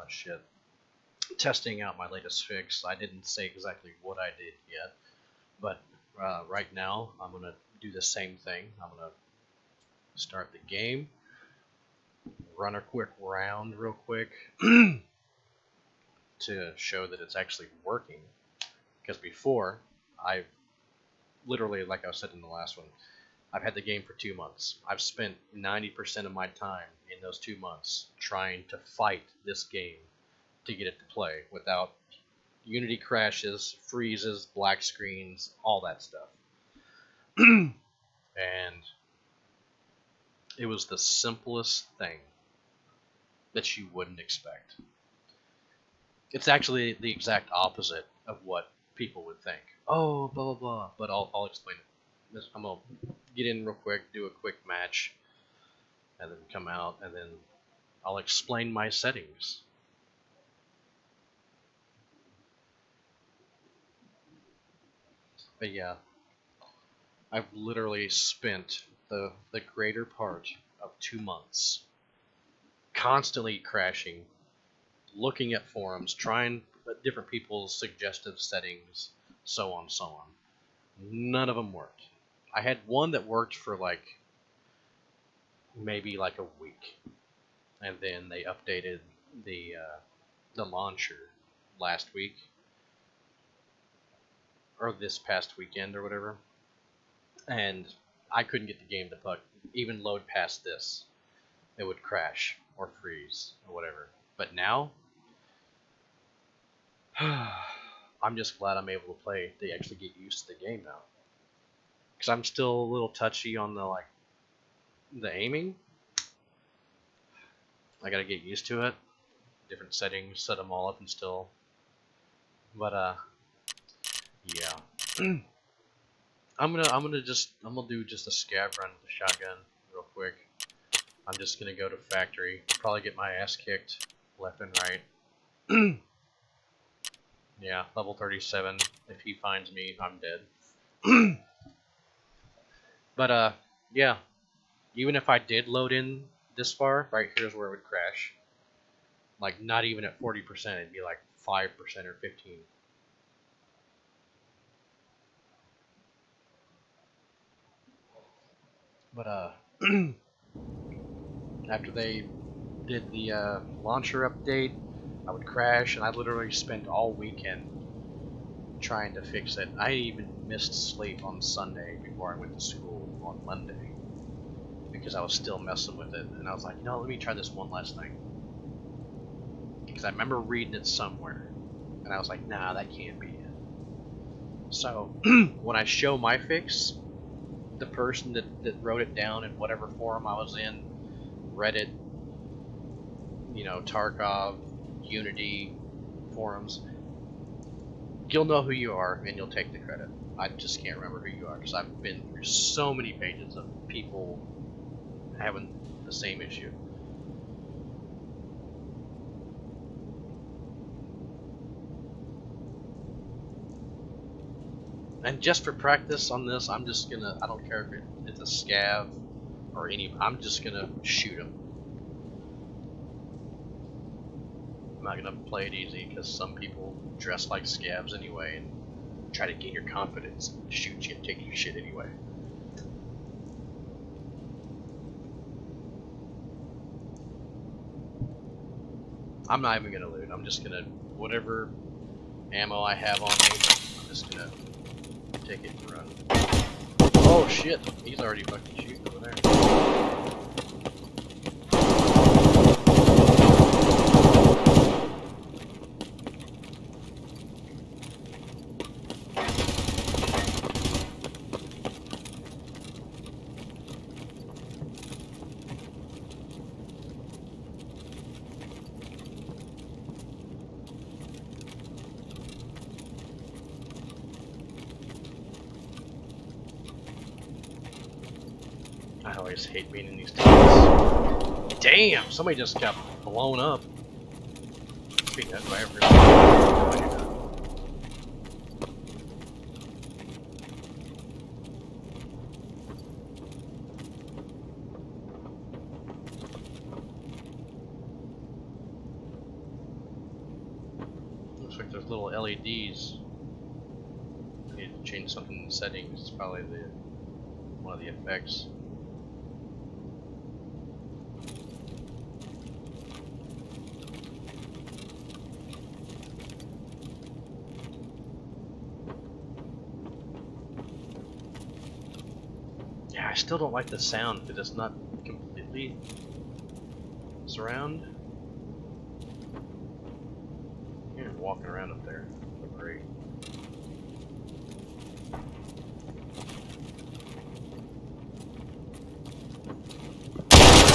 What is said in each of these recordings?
shit. Testing out my latest fix. I didn't say exactly what I did yet, but right now I'm gonna do the same thing. I'm gonna start the game, run a quick round real quick to show that it's actually working. Because before, I've literally, like I said in the last one, I've had the game for 2 months. I've spent 90% of my time in those 2 months trying to fight this game to get it to play without Unity crashes, freezes, black screens, all that stuff. And it was the simplest thing that you wouldn't expect. It's actually the exact opposite of what people would think. Oh, blah, blah, blah. But I'll explain it. I'm going to get in real quick, do a quick match, and then come out, and then I'll explain my settings. But yeah, I've literally spent the greater part of 2 months constantly crashing, looking at forums, trying different people's suggested settings, so on, so on. None of them worked. I had one that worked for like maybe like a week, and then they updated the launcher last week or this past weekend or whatever, and I couldn't get the game to even load past this. It would crash or freeze or whatever. But now, I'm just glad I'm able to play to actually get used to the game now. Because I'm still a little touchy on the aiming. I gotta get used to it. Different settings, set them all up and still. But yeah. I'm gonna do just a scav run with the shotgun real quick. I'm just gonna go to factory, probably get my ass kicked left and right. Yeah, level 37. If he finds me, I'm dead. But yeah. Even if I did load in this far, right here's where it would crash. Like not even at 40%, it'd be like 5% or 15. But after they did the launcher update, I would crash, and I literally spent all weekend trying to fix it. I even missed sleep on Sunday before I went to school on Monday because I was still messing with it, and I was like, no, let me try this one last night. Because I remember reading it somewhere, and I was like, nah, that can't be it. So when I show my fix, the person that wrote it down in whatever forum I was in, Reddit, Tarkov, Unity, forums, you'll know who you are and you'll take the credit. I just can't remember who you are because I've been through so many pages of people having the same issue. And just for practice on this, I don't care if it's a scav or I'm just gonna shoot him. I'm not gonna play it easy because some people dress like scavs anyway and try to gain your confidence and shoot you and take your shit anyway. I'm not even gonna loot. I'm just gonna, whatever ammo I have on me, I'm just gonna take it and run. Oh shit, he's already fucking shooting over there. I always hate being in these tunnels. Damn, somebody just got blown up. Being hit by everyone. Looks like there's little LEDs. I need to change something in the settings. It's probably one of the effects. Yeah, I still don't like the sound because it's not completely surround. You're walking around up there. Great.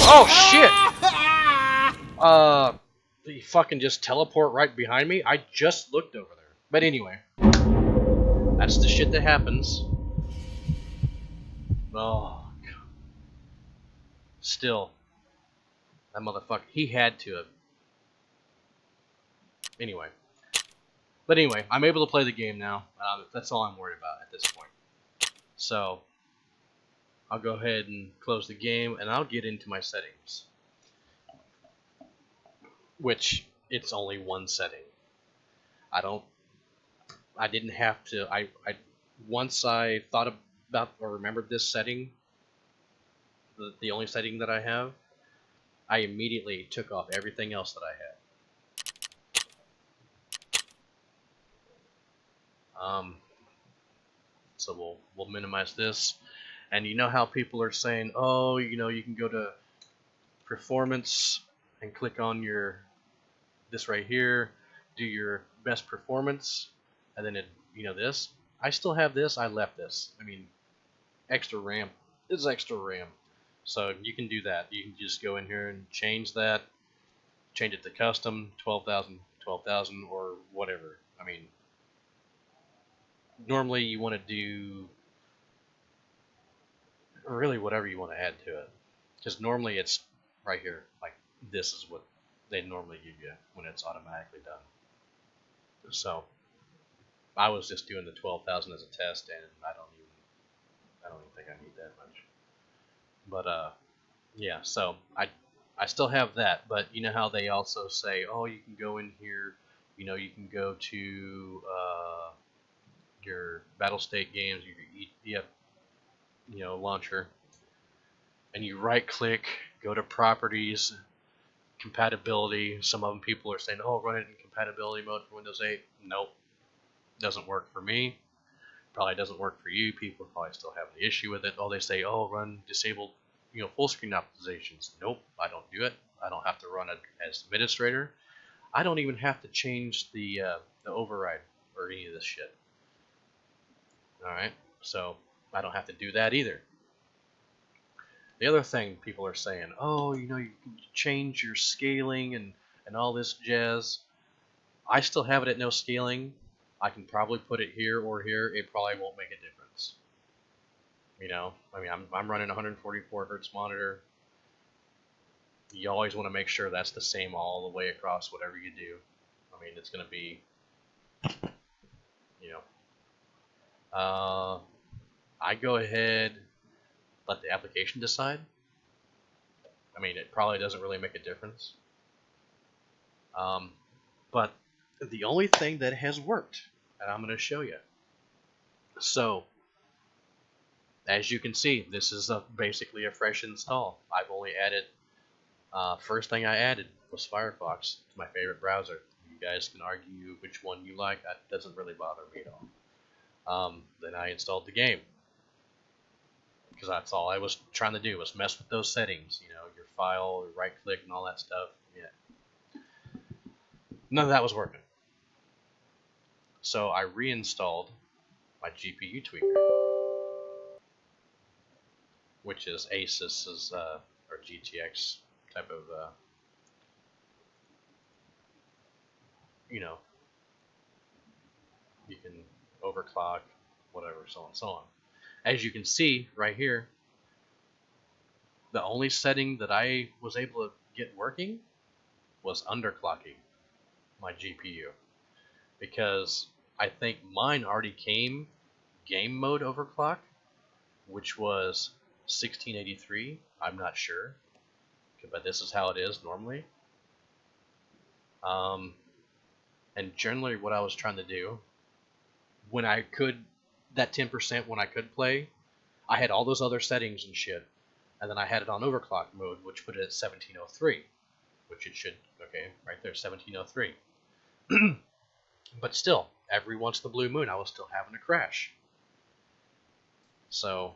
Oh shit! Did he fucking just teleport right behind me? I just looked over there. But anyway, that's the shit that happens. Oh, God. Still, that motherfucker, he had to have. Anyway. But anyway, I'm able to play the game now. That's all I'm worried about at this point. So, I'll go ahead and close the game, and I'll get into my settings. Which, it's only one setting. I didn't have to, once I thought about or remembered this setting, the only setting that I have, I immediately took off everything else that I had. So we'll minimize this, and you know how people are saying, oh, you know, you can go to performance and click on this right here, do your best performance, and then this. I still have this. I left this. I mean, extra RAM. This is extra RAM, so you can do that. You can just go in here and change that, change it to custom 12,000, or whatever. I mean, normally you want to do really whatever you want to add to it, because normally it's right here. Like, this is what they normally give you when it's automatically done. So I was just doing the 12,000 as a test, and I don't even think I need that much. But yeah, so I still have that, but you know how they also say, oh, you can go in here, you can go to your battle state games, your EF, launcher, and you right click, go to properties, compatibility. Some of them people are saying, oh, run it in compatibility mode for Windows 8. Nope, doesn't work for me. Probably doesn't work for you. People are probably still having the issue with it. Oh, they say, oh, run disabled, full screen optimizations. Nope, I don't do it. I don't have to run it as administrator. I don't even have to change the override or any of this shit. All right, so I don't have to do that either. The other thing people are saying, oh, you can change your scaling and all this jazz. I still have it at no scaling. I can probably put it here or here. It probably won't make a difference. I mean, I'm running a 144 hertz monitor. You always want to make sure that's the same all the way across whatever you do. I mean, it's going to be, I go ahead, let the application decide. I mean, it probably doesn't really make a difference. But the only thing that has worked, and I'm going to show you. So, as you can see, this is basically a fresh install. I've only added, first thing I added was Firefox. It's my favorite browser. You guys can argue which one you like. That doesn't really bother me at all. Then I installed the game, because that's all I was trying to do, was mess with those settings, your file, right click and all that stuff. Yeah. None of that was working. So I reinstalled my GPU tweaker, which is Asus's or GTX type of you can overclock, whatever, so on and so on. As you can see right here, the only setting that I was able to get working was underclocking my GPU, because I think mine already came game mode overclock, which was 1683. I'm not sure, but this is how it is normally. And generally what I was trying to do, when I could, that 10% when I could play, I had all those other settings and shit, and then I had it on overclock mode, which put it at 1703, which it should, okay, right there, 1703. But still, every once in the blue moon, I was still having a crash. So,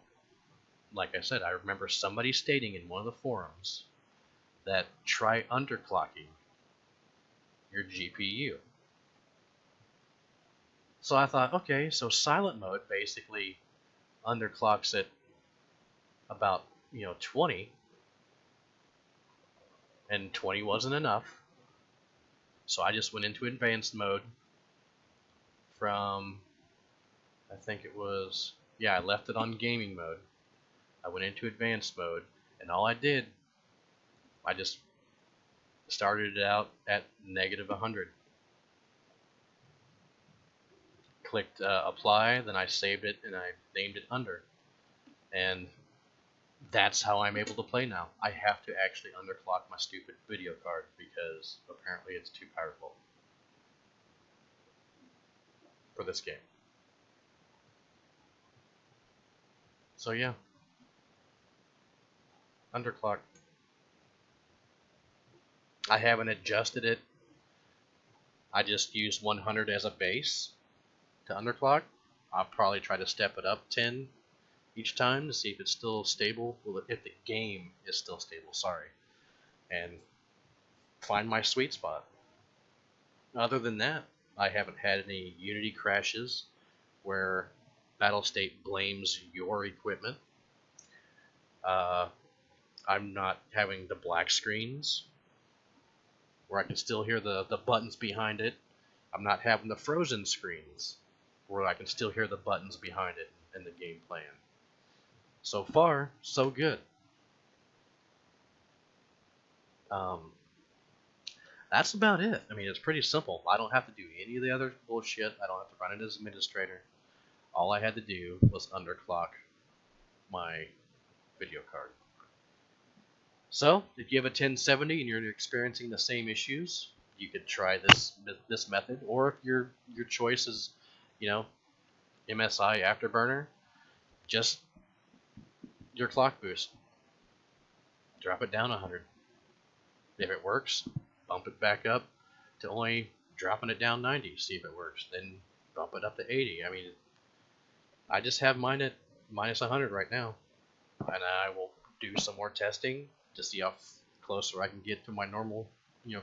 like I said, I remember somebody stating in one of the forums that try underclocking your GPU. So I thought, okay, so silent mode basically underclocks it about, 20, and 20 wasn't enough. So I just went into advanced mode from, I think it was, yeah, I left it on gaming mode. I went into advanced mode, and all I did, I just started it out at negative 100. Clicked apply, then I saved it and I named it under. And that's how I'm able to play now. I have to actually underclock my stupid video card because apparently it's too powerful for this game. So yeah, underclock. I haven't adjusted it. I just used 100 as a base to underclock. I'll probably try to step it up 10 each time to see if it's still stable. Well, if the game is still stable, sorry. And find my sweet spot. Other than that, I haven't had any Unity crashes where Battlestate blames your equipment. I'm not having the black screens where I can still hear the buttons behind it. I'm not having the frozen screens where I can still hear the buttons behind it and the game playing. So far, so good. That's about it. I mean, it's pretty simple. I don't have to do any of the other bullshit. I don't have to run it as administrator. All I had to do was underclock my video card. So, if you have a 1070 and you're experiencing the same issues, you could try this method. Or if your choice is, MSI Afterburner, just your clock boost. Drop it down 100. If it works, bump it back up to only dropping it down 90. See if it works. Then bump it up to 80. I mean, I just have mine at minus 100 right now. And I will do some more testing to see how closer I can get to my normal,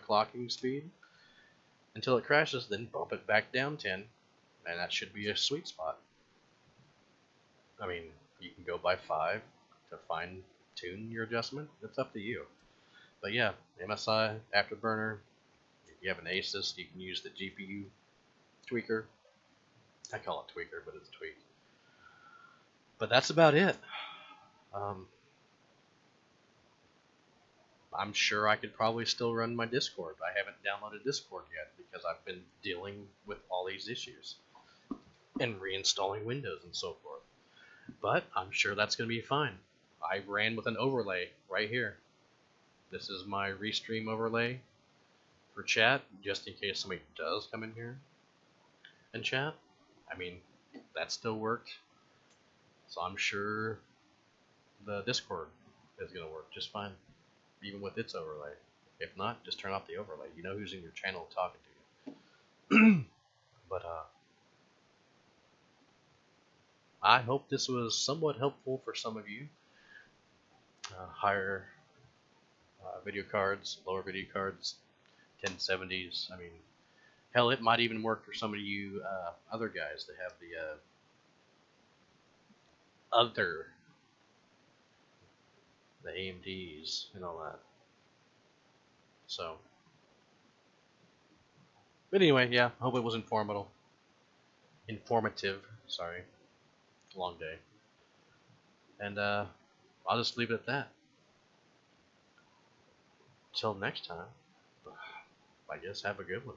clocking speed. Until it crashes, then bump it back down 10. And that should be a sweet spot. I mean, you can go by 5 to fine tune your adjustment. It's up to you. But yeah, MSI, Afterburner. If you have an Asus, you can use the GPU tweaker. I call it tweaker, but it's tweak. But that's about it. I'm sure I could probably still run my Discord. I haven't downloaded Discord yet because I've been dealing with all these issues and reinstalling Windows and so forth. But I'm sure that's going to be fine. I ran with an overlay right here. This is my Restream overlay for chat, just in case somebody does come in here and chat. I mean, that still worked. So I'm sure the Discord is going to work just fine, even with its overlay. If not, just turn off the overlay. You know who's in your channel talking to you. But I hope this was somewhat helpful for some of you. Higher video cards, lower video cards, 1070s. I mean, hell, it might even work for some of you other guys that have the AMDs and all that. So, but anyway, yeah, I hope it was informative. Sorry, long day. And I'll just leave it at that. Till next time, I guess have a good one.